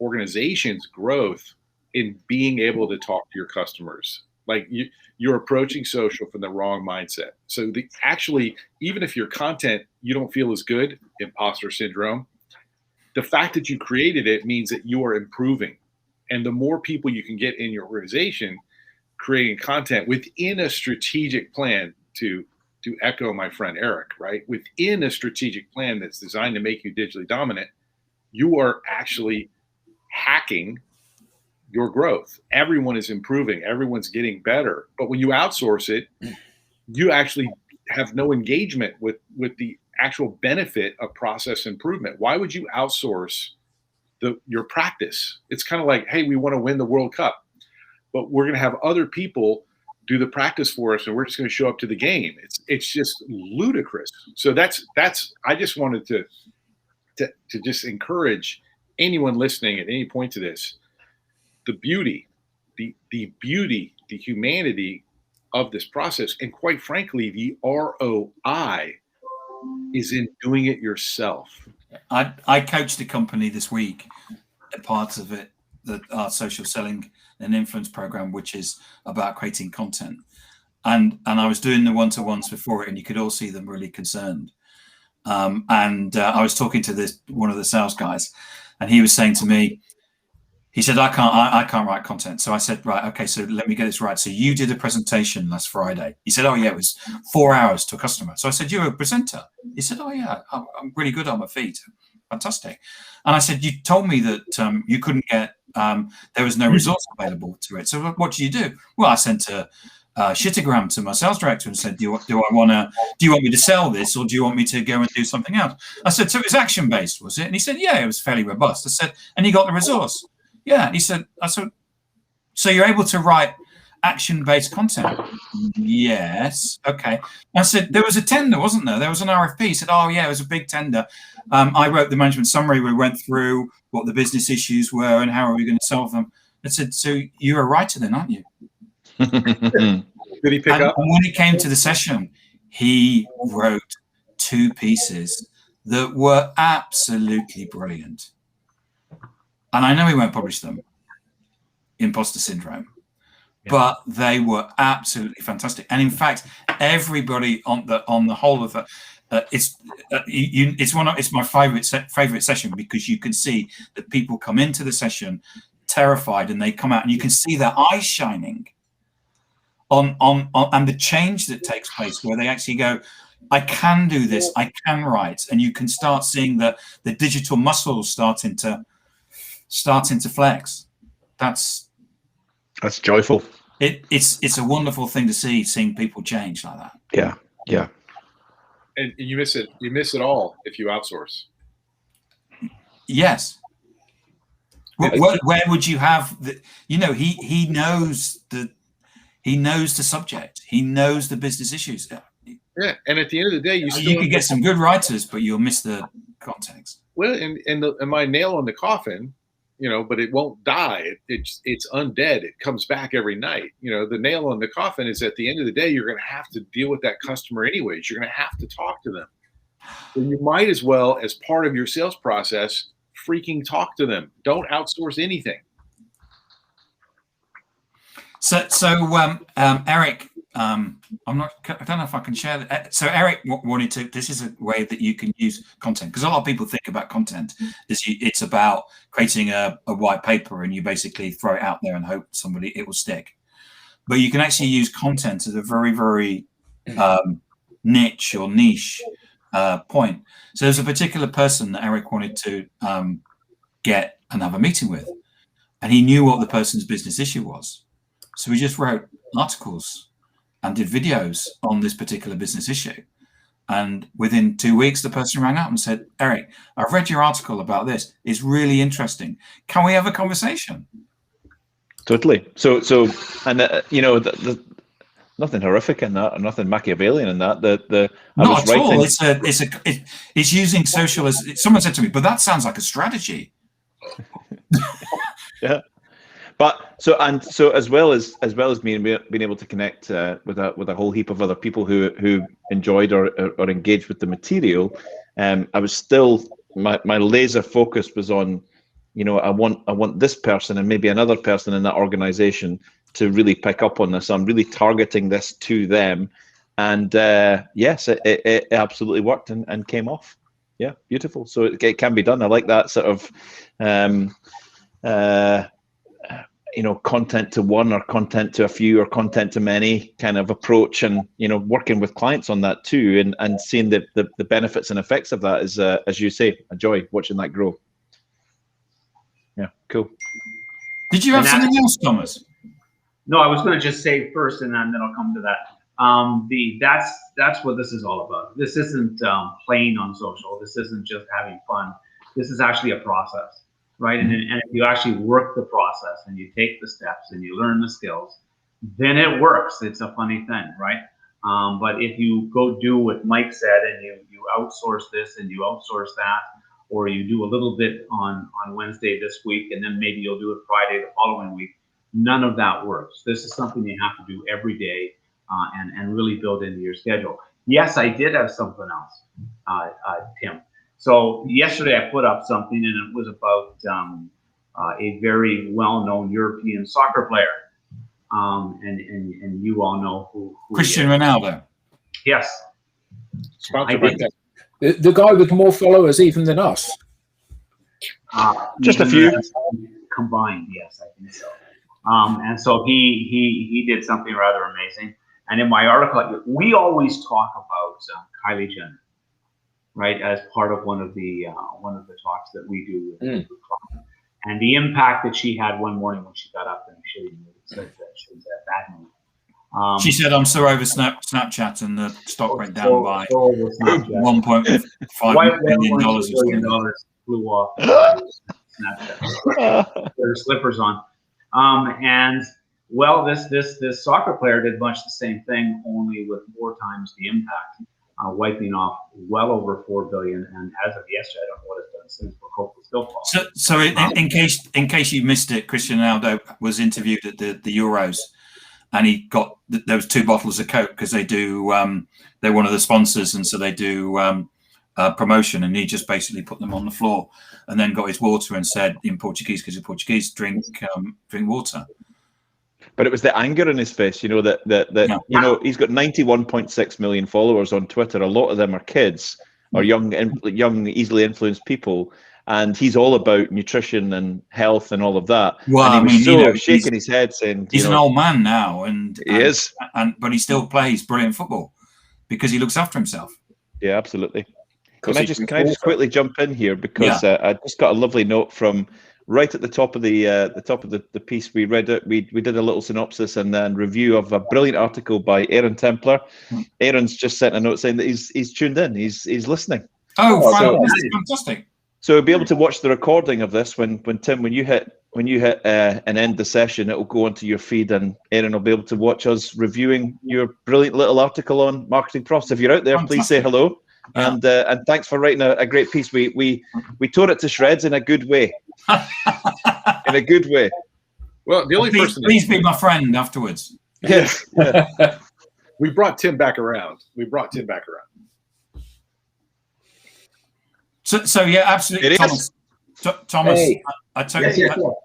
organization's growth in being able to talk to your customers. Like you're approaching social from the wrong mindset. So actually, even if your content you don't feel is good, imposter syndrome, the fact that you created it means that you are improving. And the more people you can get in your organization creating content within a strategic plan, to echo my friend Eric, right? Within a strategic plan that's designed to make you digitally dominant, you are actually hacking your growth. Everyone is improving. Everyone's getting better. But when you outsource it, you actually have no engagement with the actual benefit of process improvement. Why would you outsource your practice? It's kind of like, hey, we want to win the World Cup, but we're going to have other people do the practice for us, and we're just going to show up to the game. It's just ludicrous. So that's I just wanted to just encourage anyone listening at any point to this, the beauty, the beauty, the humanity of this process, and quite frankly, the ROI is in doing it yourself. I coached a company this week, parts of it, our social selling and influence program, which is about creating content. And I was doing the one-to-ones before it, and you could all see them really concerned. I was talking to one of the sales guys, and he was saying to me, he said, I can't write content. So I said, right, okay, so let me get this right. So you did a presentation last Friday. He said, oh yeah, it was 4 hours to a customer. So I said, you're a presenter? He said, oh yeah, I'm really good on my feet. Fantastic. And I said, you told me that you couldn't get, there was no resource available to it. So what do you do? Well, I sent a shitogram to my sales director and said, do you want me to sell this, or do you want me to go and do something else? I said, so it was action based, was it? And he said, yeah, it was fairly robust. I said, and you got the resource? Yeah. And he said, so you're able to write action-based content? Yes. Okay. I said, there was a tender, wasn't there? There was an RFP. He said, oh yeah, it was a big tender. I wrote the management summary. We went through what the business issues were and how are we going to solve them. I said, so you're a writer then, aren't you? Did he pick up? And when it came to the session, he wrote 2 pieces that were absolutely brilliant. And I know he won't publish them, Imposter Syndrome, but they were absolutely fantastic. And in fact, everybody on the whole of that, it's my favorite session, because you can see that people come into the session terrified, and they come out and you can see their eyes shining on and the change that takes place, where they actually go, I can do this, I can write, and you can start seeing the digital muscles starting to flex. That's joyful. It's a wonderful thing to seeing people change like that. Yeah. And you miss it all if you outsource. Yes. Where would you have the? He knows the subject. He knows the business issues. Yeah, and at the end of the day, you could get some good writers, but you'll miss the context. Well, and my nail on the coffin, but it won't die. It's undead. It comes back every night. The nail on the coffin is at the end of the day, you're going to have to deal with that customer anyways. You're going to have to talk to them. So you might as well, as part of your sales process, freaking talk to them. Don't outsource anything. So Eric, I don't know if I can share that. So Eric wanted to. This is a way that you can use content, because a lot of people think about content is it's about creating a white paper and you basically throw it out there and hope it will stick. But you can actually use content as a very, very niche point. So there's a particular person that Eric wanted to get and have a meeting with, and he knew what the person's business issue was. So we just wrote articles and did videos on this particular business issue. And within 2 weeks, the person rang up and said, Eric, I've read your article about this. It's really interesting. Can we have a conversation? Totally. So, and nothing horrific in that, or nothing Machiavellian in that. Not at all. It's using social as someone said to me, but that sounds like a strategy. Yeah. But so as well as being able to connect with a whole heap of other people who enjoyed or engaged with the material, I was still my laser focus was on you know, I want this person and maybe another person in that organization to really pick up on this. I'm really targeting this to them. And yes, it absolutely worked and came off. Yeah, beautiful. So it can be done. I like that sort of, you know, content to one or content to a few or content to many kind of approach, and, you know, working with clients on that too, and seeing the benefits and effects of that is, as you say, a joy watching that grow. Yeah, cool. Did you have something else, Thomas? No, I was going to just say first, and then I'll come to that. That's what this is all about. This isn't playing on social. This isn't just having fun. This is actually a process, right? And if you actually work the process and you take the steps and you learn the skills, then it works. It's a funny thing, right? But if you go do what Mike said and you outsource this and you outsource that, or you do a little bit on Wednesday this week, and then maybe you'll do it Friday the following week, none of that works. This is something you have to do every day and really build into your schedule. Yes, I did have something else, Tim. So yesterday I put up something, and it was about a very well-known European soccer player. And you all know who Cristiano Ronaldo. Yes. Sponsored by that. The guy with more followers even than us. Just a few combined, yes, I think so. And so he did something rather amazing. And in my article, we always talk about Kylie Jenner, right, as part of one of the talks that we do with and the impact that she had one morning when she got up and she said that she was at bad mood. She said, "I'm so over Snapchat, and the stock went down by $1.5 billion. Flew off Snapchat. Their slippers on, and well, this soccer player did much the same thing, only with 4 times the impact, wiping off well over $4 billion. And as of yesterday, I don't know what it's done since, but hopefully still falling. So in case you missed it, Cristiano Ronaldo was interviewed at the Euros. And he got, there was 2 bottles of Coke because they do, they're one of the sponsors. And so they do promotion, and he just basically put them on the floor and then got his water and said in Portuguese, because he's Portuguese, drink water. But it was the anger in his face, you know, that you know, he's got 91.6 million followers on Twitter. A lot of them are kids or young, easily influenced people. And he's all about nutrition and health and all of that. Well, and he was I mean, shaking his head, saying, he's an old man now, and he is, but he still plays brilliant football because he looks after himself. Yeah, absolutely. Can I just quickly jump in here, because I just got a lovely note from right at the top of the piece. We read it. We did a little synopsis and then review of a brilliant article by Aaron Templar. Aaron's just sent a note saying that he's tuned in. He's listening. Oh, fantastic. So we'll be able to watch the recording of this when Tim, when you hit and end the session, it will go onto your feed, and Aaron will be able to watch us reviewing your brilliant little article on marketing process. If you're out there, please say hello, and thanks for writing a great piece. We tore it to shreds in a good way. In a good way. Well, the only person. Please be my friend afterwards. Yes. We brought Tim back around. So yeah, absolutely, Thomas. Hey. I tell you.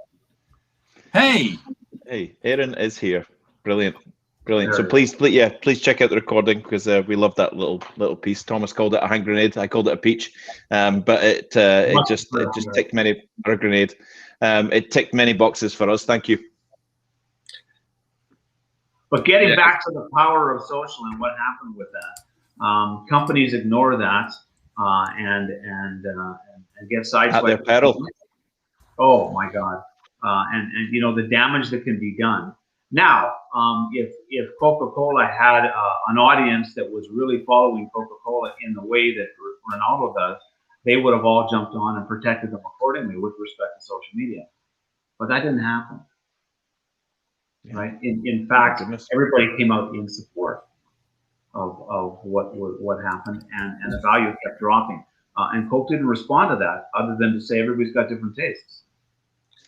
Hey, Aaron is here. Brilliant. So please check out the recording, because we love that little piece. Thomas called it a hand grenade. I called it a peach, but it just ticked many grenade. It ticked many boxes for us. Thank you. But getting back to the power of social and what happened with that, companies ignore that. And get sideswiped at their peril. Oh my God! And you know the damage that can be done. Now, if Coca-Cola had an audience that was really following Coca-Cola in the way that Ronaldo does, they would have all jumped on and protected them accordingly with respect to social media. But that didn't happen, right? In fact, everybody came out in support of what happened, and the value kept dropping. And Coke didn't respond to that, other than to say everybody's got different tastes.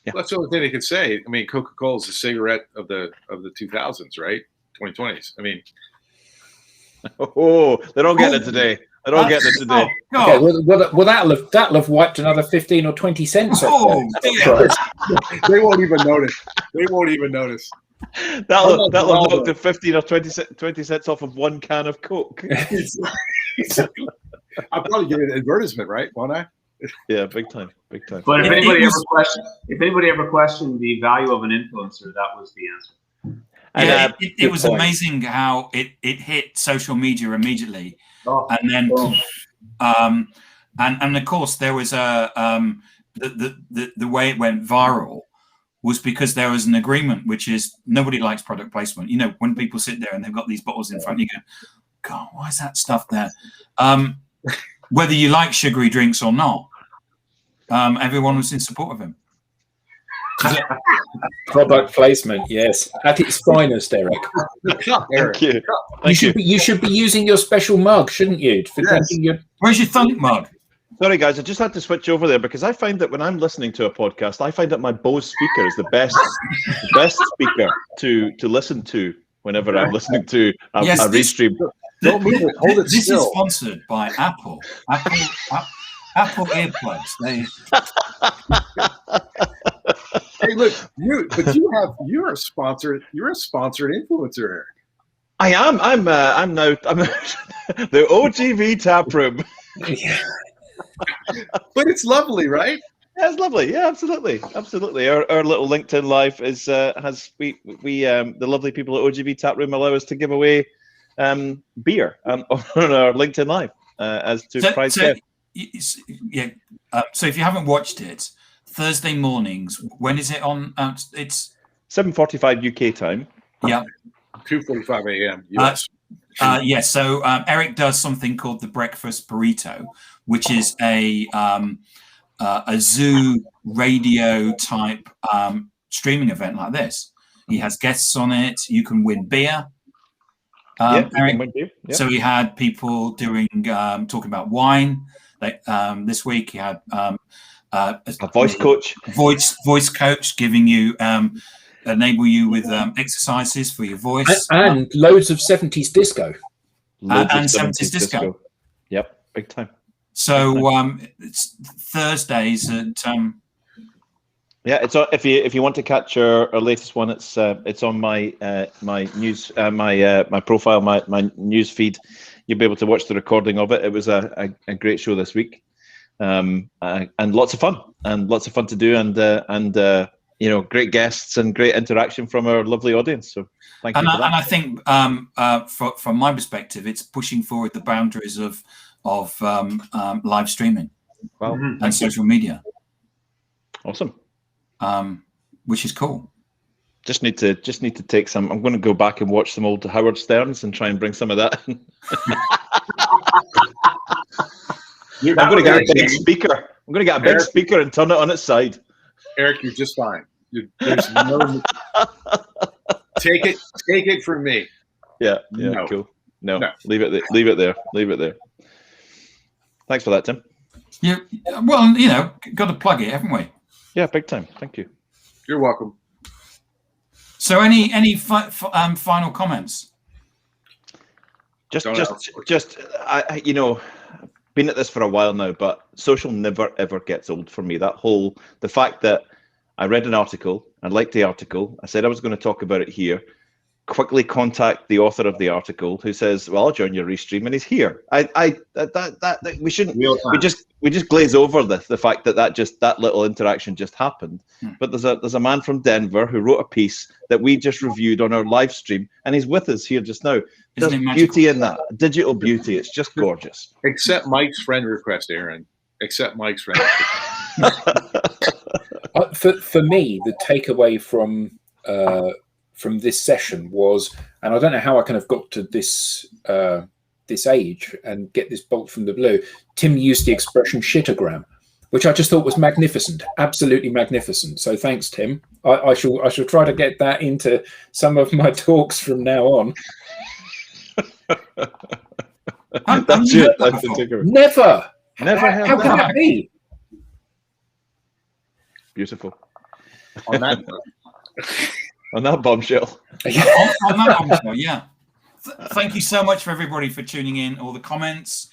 Yeah. Well, that's the only thing they could say. I mean, Coca-Cola is a cigarette of the 2000s, right? 2020s. I mean, they're all getting it today. They're all getting it today. Oh, Okay, God. well, that'll have wiped another 15 or 20 cents off. Oh, dear. They won't even notice. They won't even notice. That'll have knocked the 15 or 20 cents off of one can of Coke. I'll probably give it an advertisement, right? Won't I? Yeah, big time, big time. But if anybody ever questioned the value of an influencer, that was the answer. Yeah, it good was point. amazing how it hit social media immediately, Oh, and then boom. and of course there was the way it went viral was because there was an agreement, which is nobody likes product placement. You know, when people sit there and they've got these bottles in front, you go, God, why is that stuff there? Whether you like sugary drinks or not, everyone was in support of him. Product placement, yes, at its finest, Eric. Thank you. You should be using your special mug, shouldn't you? For drinking your. Where's your thunk mug? Sorry, guys, I just had to switch over there because I find that when I'm listening to a podcast, I find that my Bose speaker is the best speaker to listen to whenever I'm listening to a restream. Don't move it. Hold it This still. is sponsored by Apple. Apple earplugs. Hey, look, you're a sponsored influencer, Eric. I am. I'm now the OGV tap room. But it's lovely, right? Yeah, it's lovely. Yeah, absolutely. Our little LinkedIn live is has we the lovely people at OGV tap room allow us to give away beer on our LinkedIn live as to prize gift. So if you haven't watched it, Thursday mornings. When is it on? It's 7:45 UK time. Yeah. 2:45 a.m. US. Yes. So Eric does something called the Breakfast Burrito, which is a zoo radio type streaming event like this. He has guests on it. You can win beer. Eric, so he had people doing talking about wine. This week he had a voice coach. Voice coach giving you enable you with exercises for your voice and loads of 70s disco. And 70s disco. Yep, big time. So it's Thursdays at yeah, it's on, if you want to catch our latest one, it's on my my news my profile, my news feed. You'll be able to watch the recording of it. It was a great show this week, and lots of fun to do, and great guests and great interaction from our lovely audience. So thank you for that. And I think from my perspective, it's pushing forward the boundaries of live streaming and social media. Awesome. Which is cool. Just need to take some. I'm going to go back and watch some old Howard Sterns and try and bring some of that. I'm going to get a big speaker. I'm going to get a big speaker and turn it on its side. Eric, you're just fine. There's no take it from me. Yeah, no. Cool. No, leave it there. Thanks for that, Tim. Yeah, well, got to plug it, haven't we? Yeah, big time. Thank you. You're welcome. So, any final comments? Just, I been at this for a while now, but social never ever gets old for me. The fact that I read an article, I liked the article, I said I was going to talk about it here. Quickly contact the author of the article, who says, "Well, I'll join your restream," and he's here. We shouldn't. We just glaze over the fact that little interaction just happened. But there's a man from Denver who wrote a piece that we just reviewed on our live stream, and he's with us here just now. There's beauty in that, digital beauty. It's just gorgeous. Accept Mike's friend request, Aaron. Accept Mike's friend request. For me, the takeaway from this session was, and I don't know how I can have got to this this age and get this bolt from the blue. Tim used the expression shitogram, which I just thought was magnificent, absolutely magnificent. So thanks, Tim. I shall try to get that into some of my talks from now on. That's it. That's the takeaway. Never. How can that be? Beautiful. On that. On that bombshell. on that bombshell, yeah. Thank you so much for everybody for tuning in, all the comments.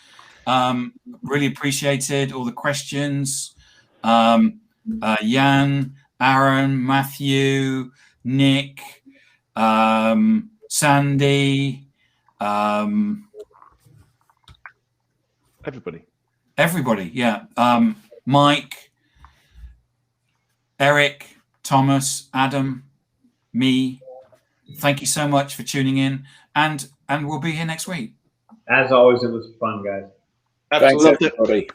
Really appreciated all the questions. Jan, Aaron, Matthew, Nick, Sandy, everybody, yeah. Mike, Eric, Thomas, Adam, me. Thank you so much for tuning in, and we'll be here next week. As always, it was fun, guys. Thanks, everybody.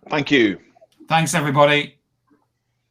Thank you. Thanks, everybody.